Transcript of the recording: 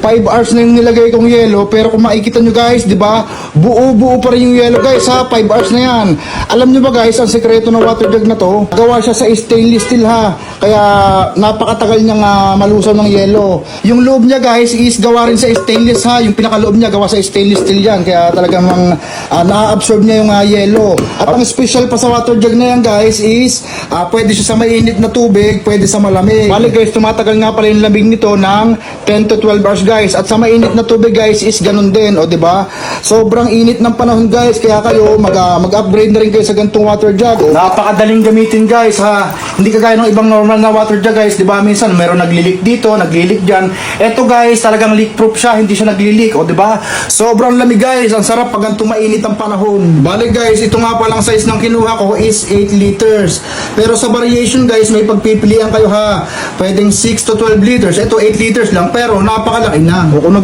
5 hours na yung nilagay kong yelo, pero kung makikita nyo guys, di ba, buo-buo pa rin yung yelo guys ha, 5 hours na yan. Alam nyo ba guys, ang sekreto ng water jug na to, gawa siya sa stainless steel ha, kaya napakatagal niyang malusaw ng yelo. Yung loob niya guys is gawa rin sa stainless ha, yung pinakaloob niya gawa sa stainless steel yan, kaya talagang na-absorb niya yung yelo. At ang special pa sa water jug na yan guys is pwede siya sa mainit na tubig, pwede sa malamig. Bali guys, tumatagal nga pala yung lamig nito ng 10 to 12 hours guys. At sa mainit na tubig guys is ganun din, o diba? Sobrang init ng panahon guys, kaya kayo mag-upgrade na rin kayo sa ganitong water jug. Napakadaling gamitin guys ha. Hindi kagaya ng ibang normal na water jug guys, diba? Minsan meron naglilik dito, naglilik dyan. Eto guys, talagang leak proof siya, hindi siya naglilik, o diba? Sobrang lamig guys, ang sarap pag ganito mainit ang panahon. Bali guys, ito nga palang size ng kinuha ko is 8 liters. Pero sa variation guys, may pagpipilian kayo ha. Pwedeng 6 to 12 liters. Ito 8 liters lang, pero napakalaki na. O kung